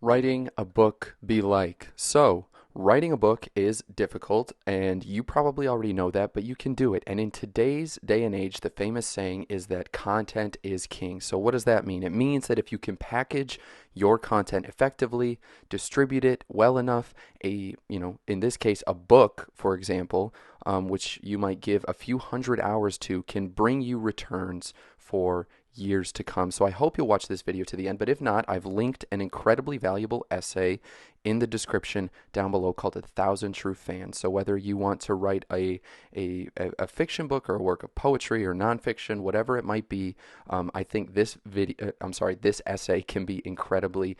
Writing a book be like? So, writing a book is difficult, and you probably already know that, but you can do it. And in today's day and age, the famous saying is that content is king. So, what does that mean? It means that if you can package your content effectively, distribute it well enough, in this case, a book, for example, which you might give a few hundred hours to, can bring you returns for years to come. So I hope you'll watch this video to the end, but if not, I've linked an incredibly valuable essay in the description down below called A Thousand True Fans. So whether you want to write a fiction book or a work of poetry or nonfiction, whatever it might be, I think this essay can be incredibly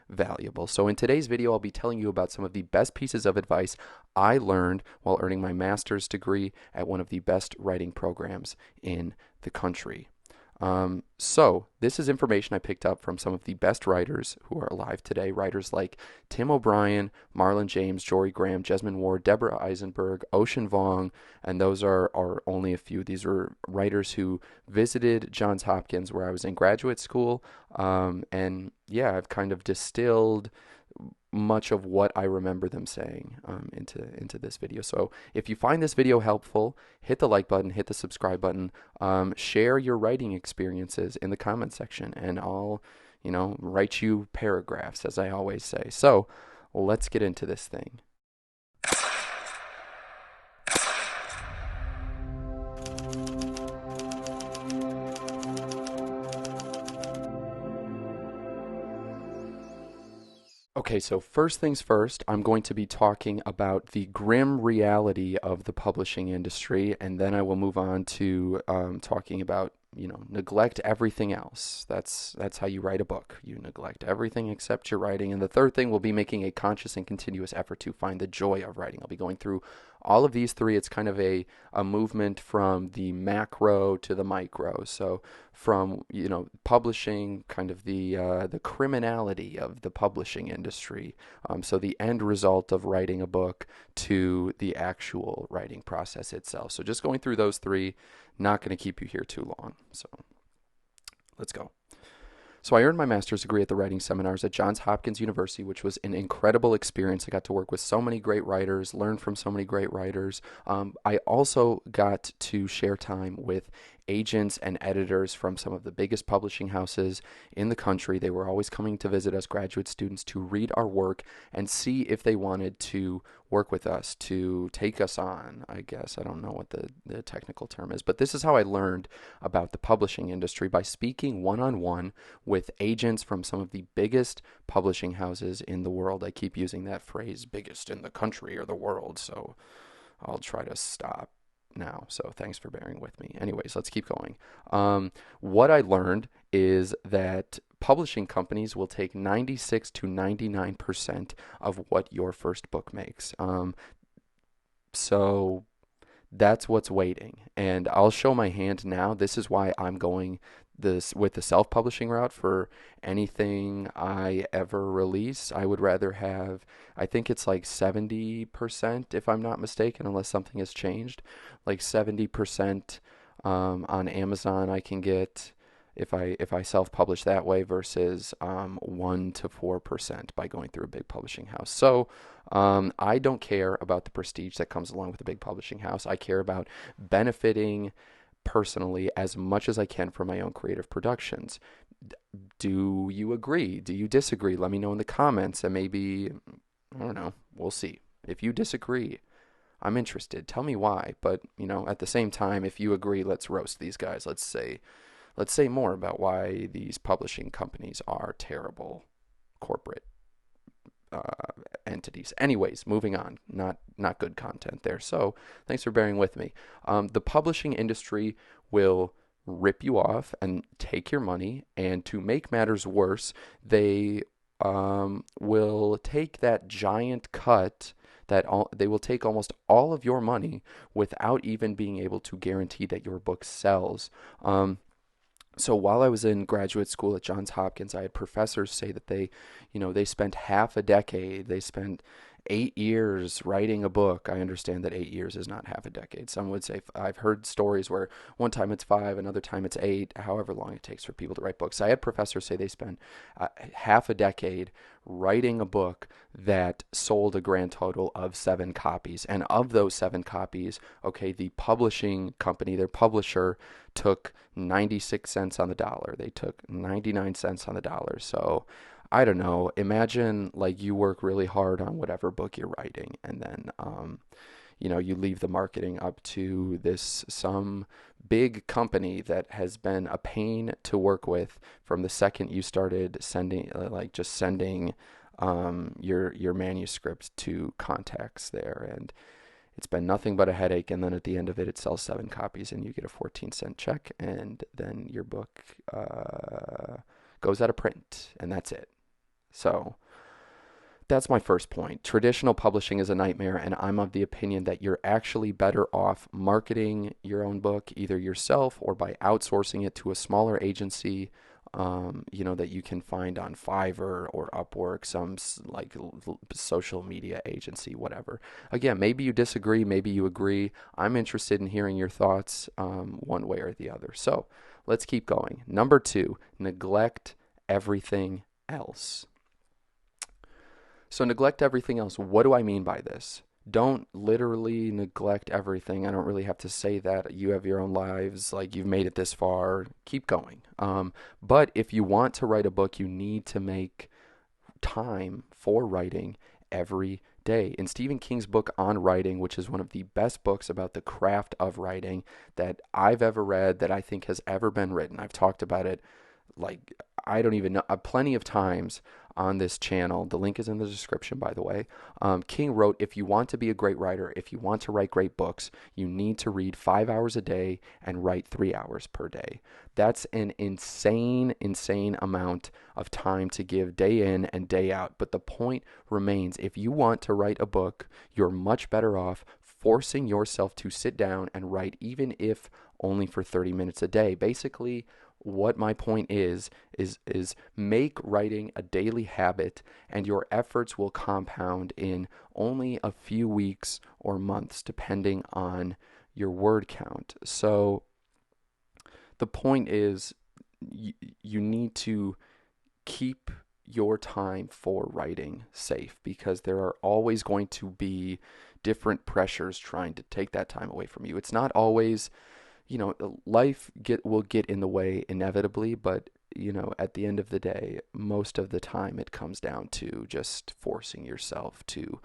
valuable. So in today's video, I'll be telling you about some of the best pieces of advice I learned while earning my master's degree at one of the best writing programs in the country. So this is information I picked up from some of the best writers who are alive today. Writers like Tim O'Brien, Marlon James, Jory Graham, Jesmyn Ward, Deborah Eisenberg, Ocean Vuong, and those are only a few. These are writers who visited Johns Hopkins where I was in graduate school. And yeah, I've kind of distilled much of what I remember them saying into this video. So if you find this video helpful, hit the like button, hit the subscribe button, share your writing experiences in the comment section, and I'll, write you paragraphs, as I always say. So let's get into this thing. Okay, so first things first, I'm going to be talking about the grim reality of the publishing industry, and then I will move on to talking about, neglect everything else. That's how you write a book. You neglect everything except your writing. And the third thing will be making a conscious and continuous effort to find the joy of writing. I'll be going through all of these three. It's kind of a movement from the macro to the micro. So from publishing, kind of the criminality of the publishing industry. So the end result of writing a book to the actual writing process itself. So just going through those three, not going to keep you here too long. So let's go. So I earned my master's degree at the writing seminars at Johns Hopkins University, which was an incredible experience. I got to work with so many great writers, learn from so many great writers. I also got to share time with agents and editors from some of the biggest publishing houses in the country. They were always coming to visit us graduate students to read our work and see if they wanted to work with us, to take us on, I guess. I don't know what the technical term is, but this is how I learned about the publishing industry, by speaking one-on-one with agents from some of the biggest publishing houses in the world. I keep using that phrase, biggest in the country or the world, so I'll try to stop now. So thanks for bearing with me. Anyways, let's keep going. What I learned is that publishing companies will take 96 to 99% of what your first book makes. So that's what's waiting. And I'll show my hand now. This is why I'm going this with the self-publishing route for anything I ever release. I would rather have, I think it's like 70%, if I'm not mistaken, unless something has changed, like 70% on Amazon I can get if I self-publish that way versus 1 to 4% by going through a big publishing house. So I don't care about the prestige that comes along with a big publishing house. I care about benefiting personally as much as I can from my own creative productions. Do you agree? Do you disagree? Let me know in the comments, and maybe, I don't know, we'll see. If you disagree, I'm interested. Tell me why. But, at the same time, if you agree, let's roast these guys. Let's say more about why these publishing companies are terrible corporate entities. Anyways, moving on. Not good content there. So thanks for bearing with me. The publishing industry will rip you off and take your money, and to make matters worse, they will take that giant cut they will take almost all of your money without even being able to guarantee that your book sells. So while I was in graduate school at Johns Hopkins, I had professors say that they spent half a decade, they spent 8 years writing a book. I understand that 8 years is not half a decade. Some would say, I've heard stories where one time it's 5, another time it's 8, however long it takes for people to write books. I had professors say they spend half a decade writing a book that sold a grand total of 7 copies. And of those 7 copies, okay, the publishing company, their publisher, took 96 cents on the dollar. They took 99 cents on the dollar. So I don't know. Imagine like you work really hard on whatever book you're writing, and then you leave the marketing up to this some big company that has been a pain to work with from the second you started sending just sending your manuscript to contacts there, and it's been nothing but a headache. And then at the end of it, it sells 7 copies, and you get a 14-cent check, and then your book goes out of print, and that's it. So that's my first point. Traditional publishing is a nightmare, and I'm of the opinion that you're actually better off marketing your own book either yourself or by outsourcing it to a smaller agency, that you can find on Fiverr or Upwork, some like social media agency, whatever. Again, maybe you disagree, maybe you agree. I'm interested in hearing your thoughts one way or the other. So let's keep going. Number 2, neglect everything else. So neglect everything else. What do I mean by this? Don't literally neglect everything. I don't really have to say that. You have your own lives. Like, you've made it this far. Keep going. But if you want to write a book, you need to make time for writing every day. In Stephen King's book on writing, which is one of the best books about the craft of writing that I've ever read, that I think has ever been written. I've talked about it like I don't even know plenty of times on this channel. The link is in the description, by the way. King wrote, if you want to be a great writer, if you want to write great books, you need to read 5 hours a day and write 3 hours per day. That's an insane amount of time to give day in and day out. But the point remains, if you want to write a book, you're much better off forcing yourself to sit down and write, even if only for 30 minutes a day. Basically, what my point is make writing a daily habit, and your efforts will compound in only a few weeks or months, depending on your word count. So the point is, you need to keep your time for writing safe, because there are always going to be different pressures trying to take that time away from you. It's not always, life will get in the way inevitably, but at the end of the day, most of the time it comes down to just forcing yourself to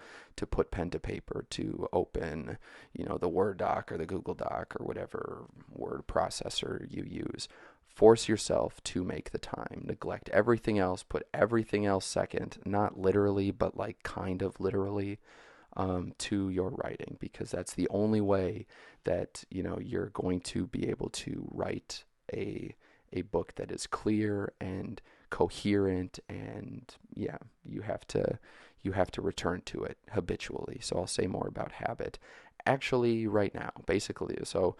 put pen to paper, to open, the Word doc or the Google Doc or whatever word processor you use. Force yourself to make the time. Neglect everything else. Put everything else second, not literally, but like kind of literally, to your writing, because that's the only way that you're going to be able to write a book that is clear and coherent, and you have to return to it habitually. So I'll say more about habit actually right now, basically. So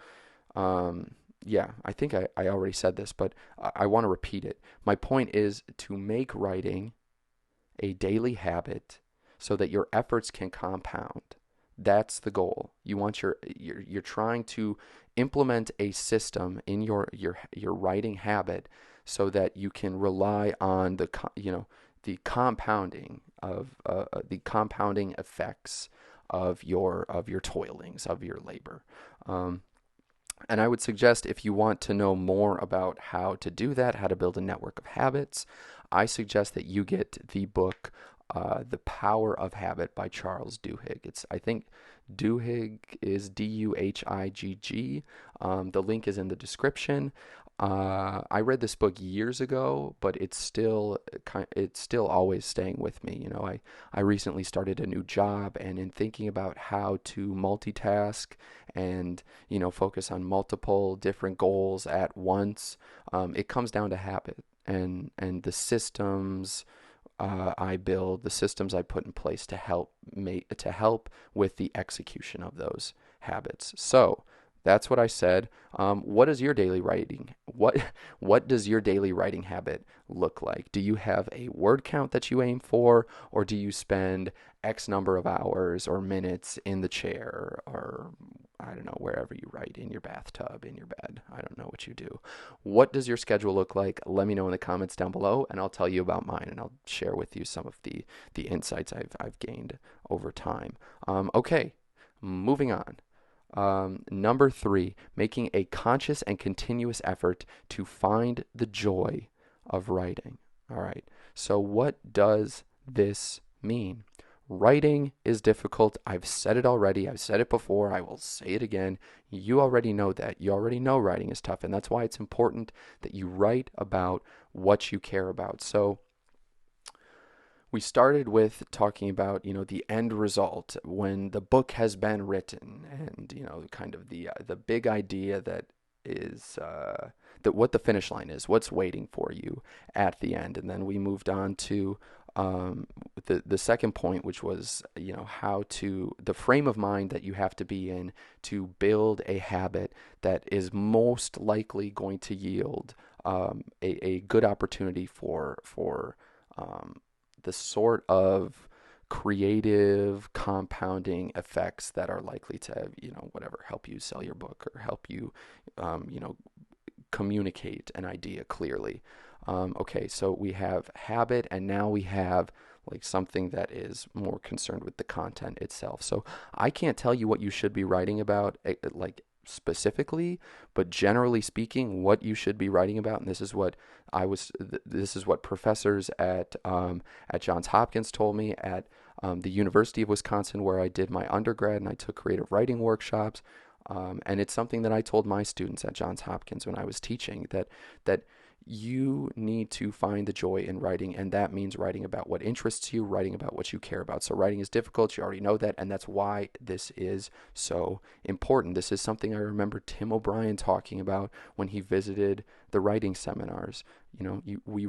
I think I already said this, but I want to repeat it. My point is to make writing a daily habit so that your efforts can compound. That's the goal. You're trying to implement a system in your writing habit so that you can rely on the compounding of the compounding effects of your toilings, of your labor. And I would suggest, if you want to know more about how to do that, how to build a network of habits, I suggest that you get the book The Power of Habit by Charles Duhigg. I think Duhigg is Duhigg. The link is in the description. I read this book years ago, but it's still always staying with me. I recently started a new job, and in thinking about how to multitask and focus on multiple different goals at once, it comes down to habit and the systems I build, the systems I put in place to help with the execution of those habits. So That's what I said. What is your daily writing? What does your daily writing habit look like? Do you have a word count that you aim for, or do you spend X number of hours or minutes in the chair, or I don't know, wherever you write, in your bathtub, in your bed? I don't know what you do. What does your schedule look like? Let me know in the comments down below, and I'll tell you about mine, and I'll share with you some of the insights I've gained over time. Okay, moving on. Number 3, making a conscious and continuous effort to find the joy of writing. All right, so what does this mean? Writing is difficult. I've said it already. I've said it before. I will say it again. You already know that. You already know writing is tough, and that's why it's important that you write about what you care about. So we started with talking about, the end result when the book has been written, and, kind of the big idea that is that what the finish line is, what's waiting for you at the end. And then we moved on to the second point, which was, the frame of mind that you have to be in to build a habit that is most likely going to yield a good opportunity for the sort of creative compounding effects that are likely to, whatever, help you sell your book or help you, communicate an idea clearly. Okay, so we have habit, and now we have like something that is more concerned with the content itself. So I can't tell you what you should be writing about, like specifically, but generally speaking, what you should be writing about, and this is what this is what professors at Johns Hopkins told me, at the University of Wisconsin, where I did my undergrad and I took creative writing workshops. And it's something that I told my students at Johns Hopkins when I was teaching, that you need to find the joy in writing, and that means writing about what interests you, writing about what you care about. So writing is difficult, you already know that, and that's why this is so important. This is something I remember Tim O'Brien talking about when he visited the writing seminars. We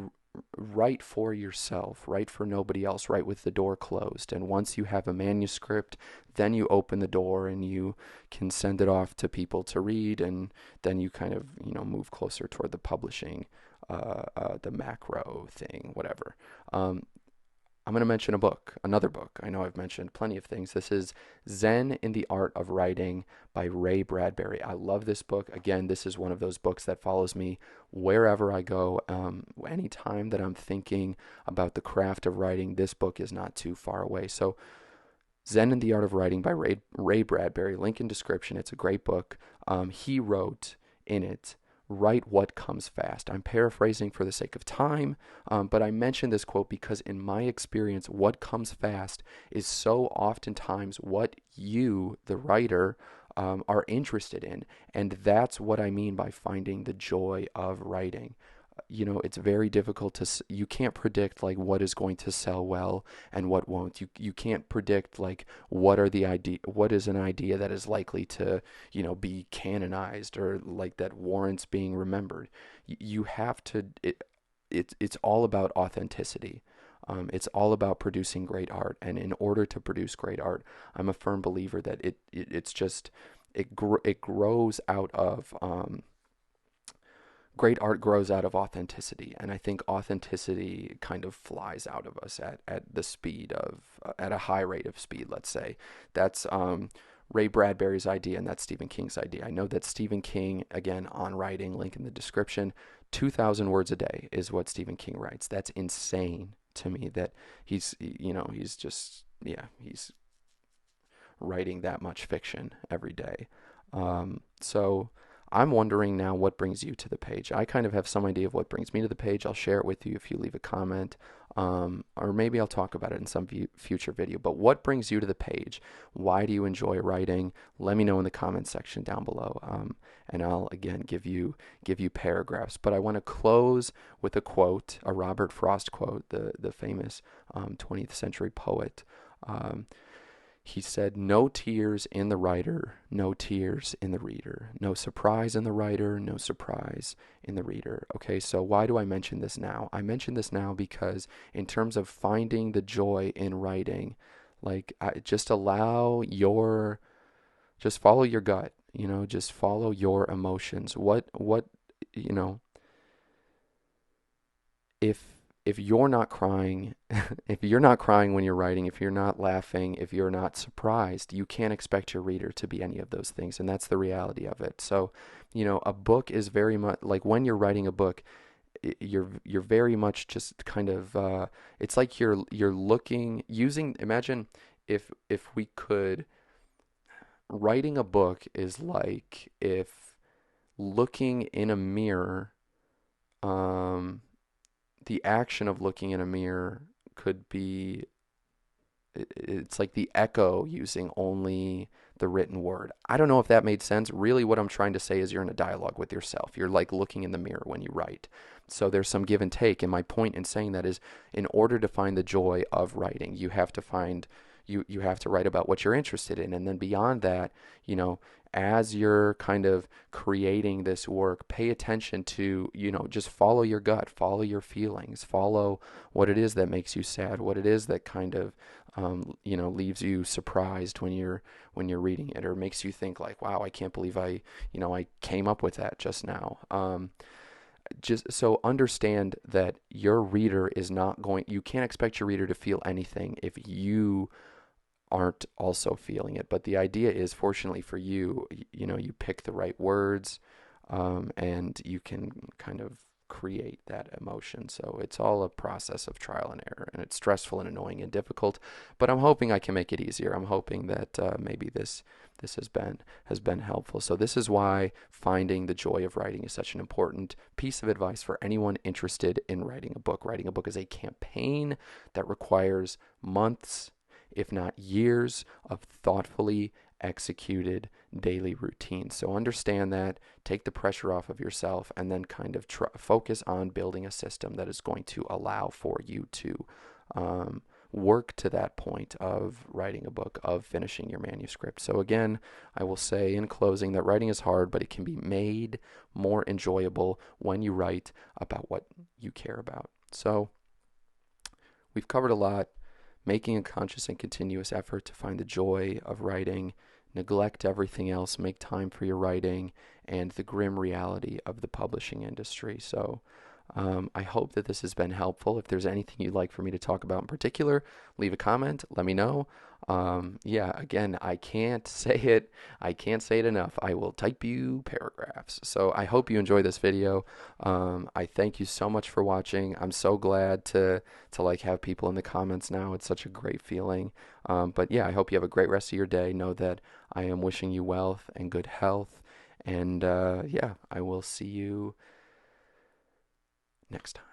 write for yourself, write for nobody else, write with the door closed. And once you have a manuscript, then you open the door and you can send it off to people to read, and then you kind of, move closer toward the publishing, the macro thing, whatever. I'm going to mention another book. I know I've mentioned plenty of things. This is Zen in the Art of Writing by Ray Bradbury. I love this book. Again, this is one of those books that follows me wherever I go. Anytime that I'm thinking about the craft of writing, this book is not too far away. So Zen in the Art of Writing by Ray Bradbury, link in description. It's a great book. He wrote in it, "Write what comes fast." I'm paraphrasing for the sake of time, but I mention this quote because in my experience, what comes fast is so oftentimes what you, the writer, are interested in. And that's what I mean by finding the joy of writing. It's very difficult you can't predict like what is going to sell well and what won't. You can't predict like what is an idea that is likely to, be canonized or like that warrants being remembered. You have to, it's all about authenticity. It's all about producing great art. And in order to produce great art, I'm a firm believer that it grows out of, great art grows out of authenticity, and I think authenticity kind of flies out of us at the speed of, at a high rate of speed, let's say. That's Ray Bradbury's idea, and that's Stephen King's idea. I know that Stephen King, again, on writing, link in the description, 2,000 words a day is what Stephen King writes. That's insane to me that he's writing that much fiction every day. So I'm wondering now, what brings you to the page? I kind of have some idea of what brings me to the page. I'll share it with you if you leave a comment, or maybe I'll talk about it in some future video. But what brings you to the page? Why do you enjoy writing? Let me know in the comments section down below, and I'll again give you paragraphs. But I want to close with a quote, a Robert Frost quote, the famous 20th century poet. He said, "No tears in the writer, no tears in the reader. No surprise in the writer, no surprise in the reader." Okay, so why do I mention this now? I mention this now because in terms of finding the joy in writing, just follow your gut. just follow your emotions. What, you know, if you're not crying, if you're not crying when you're writing, if you're not laughing, if you're not surprised, you can't expect your reader to be any of those things, and that's the reality of it. So, a book is very much like when you're writing a book, you're very much just kind of it's like you're looking using imagine if we could writing a book is like if looking in a mirror, um the action of looking in a mirror could be it's like the echo using only the written word. I don't know if that made sense. Really, what I'm trying to say is you're in a dialogue with yourself. You're like looking in the mirror when you write. So there's some give and take. And my point in saying that is in order to find the joy of writing, you have to find you have to write about what you're interested in. And then beyond that, as you're kind of creating this work, pay attention to, just follow your gut, follow your feelings, follow what it is that makes you sad, what it is that kind of leaves you surprised when you're reading it, or makes you think like, wow, I can't believe I came up with that just now. Just so understand that your reader is not going, you can't expect your reader to feel anything if you aren't also feeling it. But the idea is, fortunately for you, you pick the right words, and you can kind of create that emotion. So it's all a process of trial and error, and it's stressful and annoying and difficult. But I'm hoping I can make it easier. I'm hoping that maybe this has been helpful. So this is why finding the joy of writing is such an important piece of advice for anyone interested in writing a book. Writing a book is a campaign that requires months, if not years, of thoughtfully executed daily routines. So understand that, take the pressure off of yourself, and then kind of focus on building a system that is going to allow for you to work to that point of writing a book, of finishing your manuscript. So again, I will say in closing that writing is hard, but it can be made more enjoyable when you write about what you care about. So we've covered a lot. Making a conscious and continuous effort to find the joy of writing, neglect everything else, make time for your writing, and the grim reality of the publishing industry. So I hope that this has been helpful. If there's anything you'd like for me to talk about in particular, leave a comment, let me know. Again, I can't say it. I can't say it enough. I will type you paragraphs. So I hope you enjoy this video. I thank you so much for watching. I'm so glad to like have people in the comments now. It's such a great feeling. But yeah, I hope you have a great rest of your day. Know that I am wishing you wealth and good health. And I will see you next time.